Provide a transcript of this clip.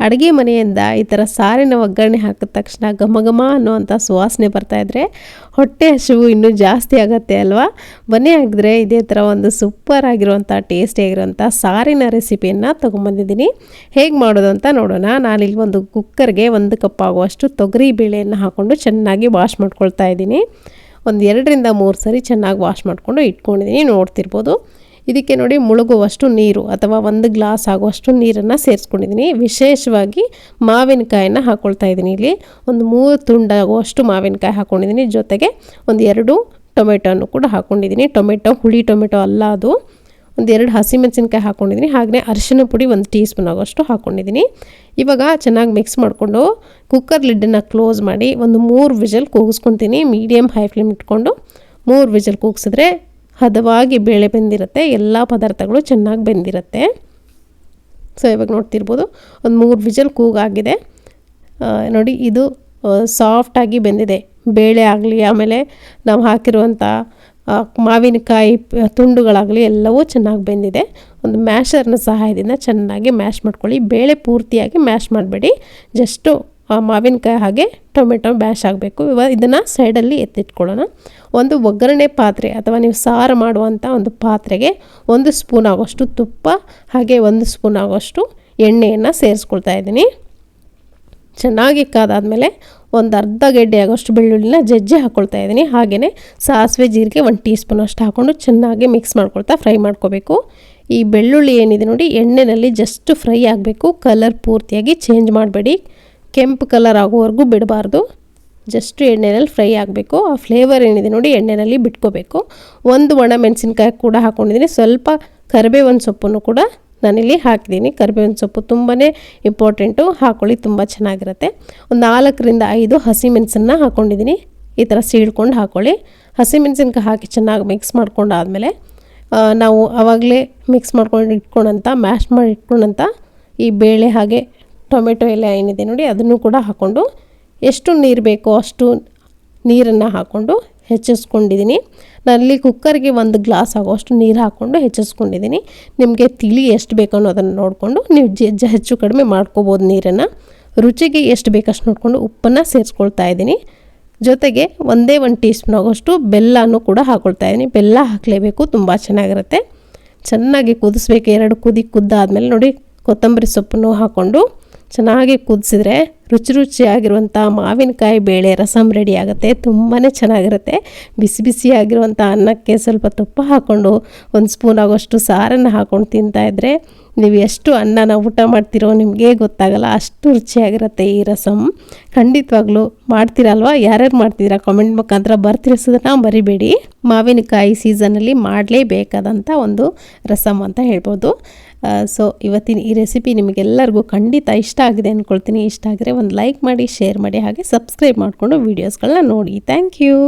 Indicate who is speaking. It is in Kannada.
Speaker 1: ಅಡುಗೆ ಮನೆಯಿಂದ ಈ ಥರ ಸಾರಿನ ಒಗ್ಗರಣೆ ಹಾಕಿದ ತಕ್ಷಣ ಘಮ ಘಮ ಅನ್ನುವಂಥ ಸುವಾಸನೆ ಬರ್ತಾಯಿದ್ರೆ ಹೊಟ್ಟೆ ಹಸಿವು ಇನ್ನೂ ಜಾಸ್ತಿ ಆಗುತ್ತೆ ಅಲ್ವಾ. ಬನ್ನಿ ಹಾಗಿದ್ರೆ ಇದೇ ಥರ ಒಂದು ಸೂಪರ್ ಆಗಿರುವಂಥ ಟೇಸ್ಟಿಯಾಗಿರುವಂಥ ಸಾರಿನ ರೆಸಿಪಿಯನ್ನು ತೊಗೊಂಬಂದಿದ್ದೀನಿ. ಹೇಗೆ ಮಾಡೋದು ಅಂತ ನೋಡೋಣ. ನಾನಿಲ್ಲಿ ಒಂದು ಕುಕ್ಕರ್ಗೆ 1 ಕಪ್ ಆಗುವಷ್ಟು ತೊಗರಿ ಬೇಳೆಯನ್ನು ಹಾಕ್ಕೊಂಡು ಚೆನ್ನಾಗಿ ವಾಶ್ ಮಾಡ್ಕೊಳ್ತಾ ಇದ್ದೀನಿ. ಒಂದು 2 ರಿಂದ 3 ಸರಿ ಚೆನ್ನಾಗಿ ವಾಶ್ ಮಾಡಿಕೊಂಡು ಇಟ್ಕೊಂಡಿದ್ದೀನಿ, ನೋಡ್ತಿರ್ಬೋದು. ಇದಕ್ಕೆ ನೋಡಿ ಮುಳುಗುವಷ್ಟು ನೀರು ಅಥವಾ 1 ಗ್ಲಾಸ್ ಆಗುವಷ್ಟು ನೀರನ್ನು ಸೇರಿಸ್ಕೊಂಡಿದ್ದೀನಿ. ವಿಶೇಷವಾಗಿ ಮಾವಿನಕಾಯನ್ನು ಹಾಕ್ಕೊಳ್ತಾ ಇದ್ದೀನಿ. ಇಲ್ಲಿ ಒಂದು 3 ತುಂಡಾಗುವಷ್ಟು ಮಾವಿನಕಾಯಿ ಹಾಕ್ಕೊಂಡಿದ್ದೀನಿ. ಜೊತೆಗೆ ಒಂದು 2 ಟೊಮೆಟೊನು ಕೂಡ ಹಾಕ್ಕೊಂಡಿದ್ದೀನಿ. ಹುಳಿ ಟೊಮೆಟೊ ಅಲ್ಲ, ಅದು ಒಂದು 2 ಹಸಿಮೆಣಸಿನ್ಕಾಯಿ ಹಾಕ್ಕೊಂಡಿದ್ದೀನಿ. ಹಾಗೆಯೇ ಅರಿಶಿನ ಪುಡಿ 1 ಟೀ ಸ್ಪೂನ್ ಆಗೋಷ್ಟು ಹಾಕ್ಕೊಂಡಿದ್ದೀನಿ. ಇವಾಗ ಚೆನ್ನಾಗಿ ಮಿಕ್ಸ್ ಮಾಡಿಕೊಂಡು ಕುಕ್ಕರ್ ಲಿಡ್ಡನ್ನು ಕ್ಲೋಸ್ ಮಾಡಿ ಒಂದು 3 ವಿಷಲ್ ಕೂಗಿಸ್ಕೊತೀನಿ. ಮೀಡಿಯಮ್ ಹೈ ಫ್ಲೇಮ್ ಇಟ್ಕೊಂಡು 3 ವಿಷಲ್ ಕೂಗಿಸಿದ್ರೆ ಹದವಾಗಿ ಬೇಳೆ ಬೆಂದಿರುತ್ತೆ, ಎಲ್ಲ ಪದಾರ್ಥಗಳು ಚೆನ್ನಾಗಿ ಬೆಂದಿರುತ್ತೆ. ಸೊ ಇವಾಗ ನೋಡ್ತಿರ್ಬೋದು ಒಂದು 3 ವಿಷಲ್ ಕೂಗಾಗಿದೆ ನೋಡಿ. ಇದು ಸಾಫ್ಟಾಗಿ ಬೆಂದಿದೆ ಬೇಳೆ ಆಗಲಿ, ಆಮೇಲೆ ನಾವು ಹಾಕಿರುವಂಥ ಮಾವಿನಕಾಯಿ ತುಂಡುಗಳಾಗಲಿ ಎಲ್ಲವೂ ಚೆನ್ನಾಗಿ ಬೆಂದಿದೆ. ಒಂದು ಮ್ಯಾಶರ್ನ ಸಹಾಯದಿಂದ ಚೆನ್ನಾಗಿ ಮ್ಯಾಶ್ ಮಾಡ್ಕೊಳ್ಳಿ. ಬೇಳೆ ಪೂರ್ತಿಯಾಗಿ ಮ್ಯಾಶ್ ಮಾಡಬೇಡಿ, ಜಸ್ಟು ಮಾವಿನಕಾಯಿ ಹಾಗೆ ಟೊಮೆಟೊ ಮ್ಯಾಶ್ ಆಗಬೇಕು. ಇವಾಗ ಇದನ್ನು ಸೈಡಲ್ಲಿ ಎತ್ತಿಟ್ಕೊಳ್ಳೋಣ. ಒಂದು ಒಗ್ಗರಣೆ ಪಾತ್ರೆ ಅಥವಾ ನೀವು ಸಾರು ಮಾಡುವಂಥ ಒಂದು ಪಾತ್ರೆಗೆ 1 ಸ್ಪೂನ್ ಆಗೋಷ್ಟು ತುಪ್ಪ ಹಾಗೆ 1 ಸ್ಪೂನ್ ಆಗೋಷ್ಟು ಎಣ್ಣೆಯನ್ನು ಸೇರಿಸ್ಕೊಳ್ತಾ ಇದ್ದೀನಿ. ಚೆನ್ನಾಗಿ ಕಾದಾದಮೇಲೆ ಒಂದು ಅರ್ಧ ಗೆಡ್ಡೆ ಆಗೋಷ್ಟು ಬೆಳ್ಳುಳ್ಳಿನ ಜಜ್ಜಿ ಹಾಕ್ಕೊಳ್ತಾ ಇದ್ದೀನಿ. ಹಾಗೆಯೇ ಸಾಸಿವೆ ಜೀರಿಗೆ 1 ಟೀ ಸ್ಪೂನ್ ಅಷ್ಟು ಹಾಕ್ಕೊಂಡು ಚೆನ್ನಾಗಿ ಮಿಕ್ಸ್ ಮಾಡ್ಕೊಳ್ತಾ ಫ್ರೈ ಮಾಡ್ಕೋಬೇಕು. ಈ ಬೆಳ್ಳುಳ್ಳಿ ಏನಿದೆ ನೋಡಿ ಎಣ್ಣೆಯಲ್ಲಿ ಜಸ್ಟ್ ಫ್ರೈ ಆಗಬೇಕು, ಕಲರ್ ಪೂರ್ತಿಯಾಗಿ ಚೇಂಜ್ ಮಾಡಬೇಡಿ, ಕೆಂಪು ಕಲರ್ ಆಗೋವರೆಗೂ ಬಿಡಬಾರ್ದು, ಜಸ್ಟ್ ಎಣ್ಣೆಯಲ್ಲಿ ಫ್ರೈ ಆಗಬೇಕು. ಆ ಫ್ಲೇವರ್ ಏನಿದೆ ನೋಡಿ ಎಣ್ಣೆಯಲ್ಲಿ ಬಿಟ್ಕೋಬೇಕು. 1 ಒಣ ಮೆಣಸಿನ್ಕಾಯಿ ಕೂಡ ಹಾಕ್ಕೊಂಡಿದ್ದೀನಿ. ಸ್ವಲ್ಪ ಕರಿಬೇವಿನ ಸೊಪ್ಪನ್ನು ಕೂಡ ನಾನಿಲ್ಲಿ ಹಾಕಿದ್ದೀನಿ. ಕರಿಬೇವಿನ ಸೊಪ್ಪು ತುಂಬಾ ಇಂಪಾರ್ಟೆಂಟು, ಹಾಕ್ಕೊಳ್ಳಿ, ತುಂಬ ಚೆನ್ನಾಗಿರುತ್ತೆ. ಒಂದು 4 ರಿಂದ 5 ಹಸಿಮೆಣಸನ್ನು ಹಾಕ್ಕೊಂಡಿದ್ದೀನಿ. ಈ ಥರ ಸೀಳ್ಕೊಂಡು ಹಾಕ್ಕೊಳ್ಳಿ. ಹಸಿಮೆಣಸಿನ್ಕಾಯಿ ಹಾಕಿ ಚೆನ್ನಾಗಿ ಮಿಕ್ಸ್ ಮಾಡ್ಕೊಂಡಾದಮೇಲೆ ನಾವು ಆವಾಗಲೇ ಮಿಕ್ಸ್ ಮಾಡ್ಕೊಂಡು ಇಟ್ಕೊಂಡಂಥ ಮ್ಯಾಶ್ ಮಾಡಿ ಇಟ್ಕೊಂಡಂಥ ಈ ಬೇಳೆ ಹಾಗೆ ಟೊಮೆಟೊ ಎಲ್ಲ ಏನಿದೆ ನೋಡಿ ಅದನ್ನು ಕೂಡ ಹಾಕ್ಕೊಂಡು ಎಷ್ಟು ನೀರು ಬೇಕೋ ಅಷ್ಟು ನೀರನ್ನು ಹಾಕ್ಕೊಂಡು ಹೆಚ್ಚಿಸ್ಕೊಂಡಿದ್ದೀನಿ. ನಾನಲ್ಲಿ ಕುಕ್ಕರ್ಗೆ 1 ಗ್ಲಾಸ್ ಆಗೋಷ್ಟು ನೀರು ಹಾಕ್ಕೊಂಡು ಹೆಚ್ಚಿಸ್ಕೊಂಡಿದ್ದೀನಿ. ನಿಮಗೆ ತಿಳಿ ಎಷ್ಟು ಬೇಕೋ ಅನ್ನೋದನ್ನು ನೋಡಿಕೊಂಡು ನೀವು ಹೆಚ್ಚು ಕಡಿಮೆ ಮಾಡ್ಕೋಬೋದು. ನೀರನ್ನು ರುಚಿಗೆ ಎಷ್ಟು ಬೇಕಷ್ಟು ನೋಡಿಕೊಂಡು ಉಪ್ಪನ್ನು ಸೇರಿಸ್ಕೊಳ್ತಾ ಇದ್ದೀನಿ. ಜೊತೆಗೆ 1 ಟೀ ಸ್ಪೂನ್ ಆಗೋಷ್ಟು ಬೆಲ್ಲನೂ ಕೂಡ ಹಾಕ್ಕೊಳ್ತಾ ಇದ್ದೀನಿ. ಬೆಲ್ಲ ಹಾಕಲೇಬೇಕು, ತುಂಬ ಚೆನ್ನಾಗಿರುತ್ತೆ. ಚೆನ್ನಾಗಿ ಕುದಿಸ್ಬೇಕು. 2 ಕುದಿ ಕುದ್ದಾದಮೇಲೆ ನೋಡಿ ಕೊತ್ತಂಬರಿ ಸೊಪ್ಪನ್ನು ಹಾಕ್ಕೊಂಡು ಚೆನ್ನಾಗಿ ಕುದಿಸಿದ್ರೆ ರುಚಿಯಾಗಿರುವಂಥ ಮಾವಿನಕಾಯಿ ಬೇಳೆ ರಸಮ್ ರೆಡಿ ಆಗುತ್ತೆ. ತುಂಬಾ ಚೆನ್ನಾಗಿರುತ್ತೆ. ಬಿಸಿ ಬಿಸಿಯಾಗಿರುವಂಥ ಅನ್ನಕ್ಕೆ ಸ್ವಲ್ಪ ತುಪ್ಪ ಹಾಕ್ಕೊಂಡು 1 ಸ್ಪೂನ್ ಆಗೋಷ್ಟು ಸಾರನ್ನು ಹಾಕ್ಕೊಂಡು ತಿಂತಾಯಿದ್ರೆ ನೀವು ಎಷ್ಟು ಅನ್ನನ ಊಟ ಮಾಡ್ತೀರೋ ನಿಮಗೆ ಗೊತ್ತಾಗಲ್ಲ, ಅಷ್ಟು ರುಚಿಯಾಗಿರುತ್ತೆ ಈ ರಸಮ್. ಖಂಡಿತವಾಗ್ಲೂ ಮಾಡ್ತೀರಲ್ವ? ಯಾರ್ಯಾರು ಮಾಡ್ತಿದ್ದೀರಾ ಕಾಮೆಂಟ್ ಮುಖಾಂತರ ಬರ್ತಿರಿಸೋದನ್ನು ಮರಿಬೇಡಿ. ಮಾವಿನಕಾಯಿ ಸೀಸನಲ್ಲಿ ಮಾಡಲೇಬೇಕಾದಂಥ ಒಂದು ರಸಮ್ ಅಂತ ಹೇಳ್ಬೋದು. ಸೊ ಇವತ್ತಿನ ಈ ರೆಸಿಪಿ ನಿಮಗೆಲ್ಲರಿಗೂ ಖಂಡಿತ ಇಷ್ಟ ಆಗಿದೆ ಅಂದ್ಕೊಳ್ತೀನಿ. ಇಷ್ಟ ಆಗಿದ್ರೆ ಒಂದು ಲೈಕ್ ಮಾಡಿ, ಶೇರ್ ಮಾಡಿ, ಹಾಗೆ ಸಬ್ಸ್ಕ್ರೈಬ್ ಮಾಡಿಕೊಂಡು ವೀಡಿಯೋಸ್ಗಳನ್ನ ನೋಡಿ. Thank you.